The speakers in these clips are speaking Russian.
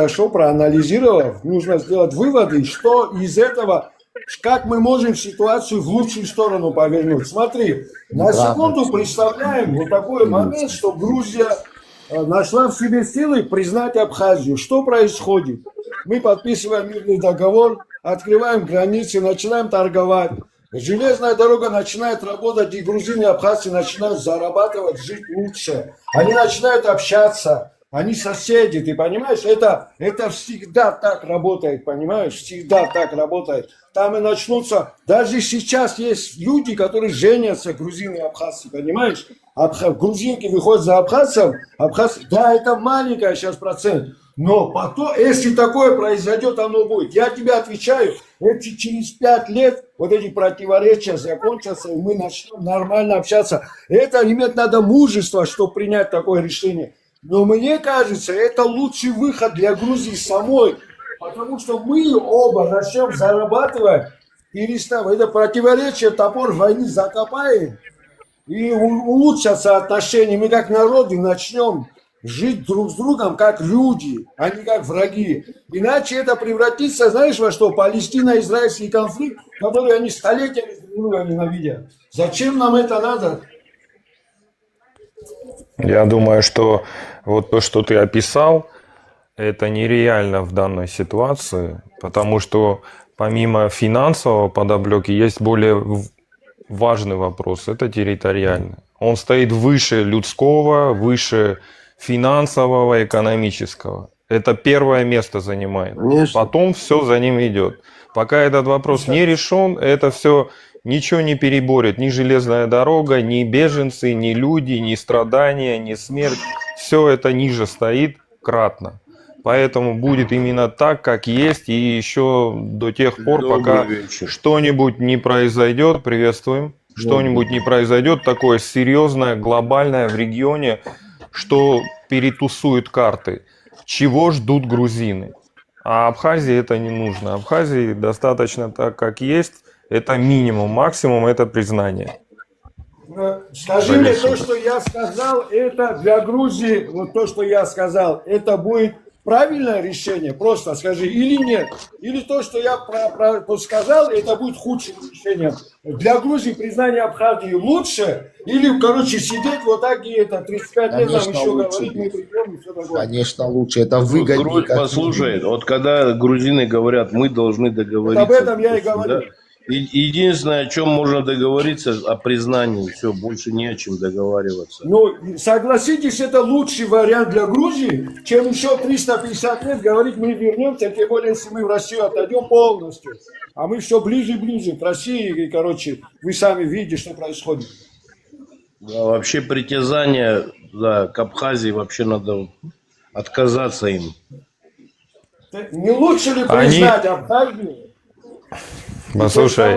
хорошо проанализировав, нужно сделать выводы, что из этого, как мы можем ситуацию в лучшую сторону повернуть. Смотри, на секунду представляем вот такой момент, что Грузия нашла в себе силы признать Абхазию. Что происходит? Мы подписываем мирный договор, открываем границы, начинаем торговать. Железная дорога начинает работать, и грузины и абхазцы начинают зарабатывать, жить лучше. Они начинают общаться, они соседи, ты понимаешь? Это всегда так работает, понимаешь? Всегда так работает. Там и начнутся, даже сейчас есть люди, которые женятся, грузины и абхазцы, понимаешь? Грузинки выходят за абхазцев, абхазцы, да, это маленькая сейчас процент. Но потом, если такое произойдет, оно будет. Я тебе отвечаю, эти через 5 лет вот эти противоречия закончатся, и мы начнем нормально общаться. Это иметь надо мужество, чтобы принять такое решение. Но мне кажется, это лучший выход для Грузии самой, потому что мы оба начнем зарабатывать, перестав это противоречие, топор войны закопаем, и улучшатся отношения. Мы как народы начнем жить друг с другом как люди, а не как враги. Иначе это превратится, знаешь, во что? Палестино-израильский конфликт, который они столетиями друг друга ненавидят. Зачем нам это надо? Я думаю, что вот то, что ты описал, это нереально в данной ситуации, потому что помимо финансового подоплеки есть более важный вопрос, это территориальный. Он стоит выше людского, выше финансового, экономического. Это первое место занимает. Конечно. Потом все за ним идет. Пока этот вопрос не решен, это все ничего не переборет. Ни железная дорога, ни беженцы, ни люди, ни страдания, ни смерть. Все это ниже стоит кратно. Поэтому будет именно так, как есть. И еще до тех пор, пока что-нибудь не произойдет, приветствуем, что-нибудь не произойдет такое серьезное, глобальное в регионе, что перетусует карты. Чего ждут грузины? А Абхазии это не нужно. Абхазии достаточно так, как есть. Это минимум, максимум это признание. Скажи мне, то, что я сказал, это для Грузии, вот то, что я сказал, это будет правильное решение? Просто скажи, или нет? Или то, что я сказал, это будет худшим решением? Для Грузии признание Абхазии лучше? Или, короче, сидеть вот так и это 35 лет нам еще лучше. говорить, мы придем и все такое? Конечно, лучше. Это выгоднее. Послушай, вот когда грузины говорят, мы должны договориться. Вот об этом я и говорю. Да? Единственное, о чем можно договориться, о признании. Все, больше не о чем договариваться. Ну, согласитесь, это лучший вариант для Грузии, чем еще 350 лет говорить, мы вернемся, тем более, если мы в Россию отойдем полностью. А мы все ближе и ближе к России, и, короче, вы сами видите, что происходит. Да, вообще притязания к Абхазии вообще надо отказаться им. Не лучше ли признать Абхазию? Послушай,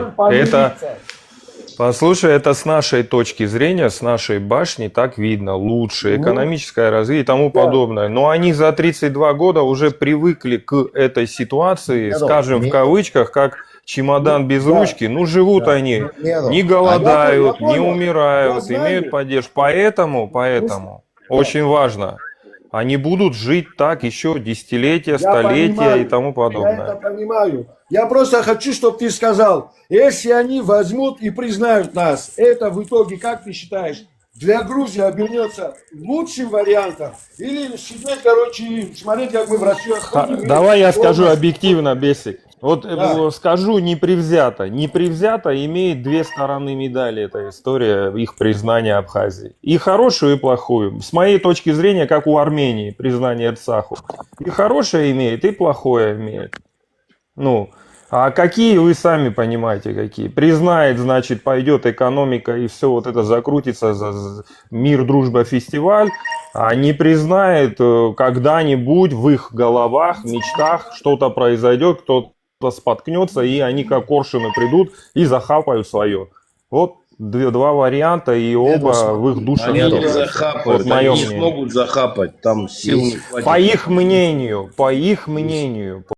это с нашей точки зрения, с нашей башни так видно, лучше, экономическое развитие и тому подобное. Но они за 32 года уже привыкли к этой ситуации, скажем в кавычках, как чемодан без ручки. Ну, живут они, не голодают, не умирают, имеют поддержку. Поэтому очень важно. Они будут жить так еще десятилетия, столетия и тому подобное. Я это понимаю. Я просто хочу, чтобы ты сказал, если они возьмут и признают нас, это в итоге, как ты считаешь, для Грузии обернется лучшим вариантом? Или сидеть, короче, смотреть, как мы в Россию отходим? Давай я скажу объективно, Бесик. Вот скажу непредвзято. Непредвзято имеет две стороны медали эта история, их признания Абхазии. И хорошую, и плохую. С моей точки зрения, как у Армении, признание Арцаху. И хорошее имеет, и плохое имеет. Ну, а какие вы сами понимаете, какие? Признает, значит, пойдет экономика, и все вот это закрутится за мир, дружба, фестиваль. А не признает, когда-нибудь в их головах, мечтах что-то произойдет, кто-то споткнется, и они как коршуны придут и захапают свое. Вот два варианта, и оба в их душах. Они не захапают, они не смогут захапать, там сил не хватит. По их мнению,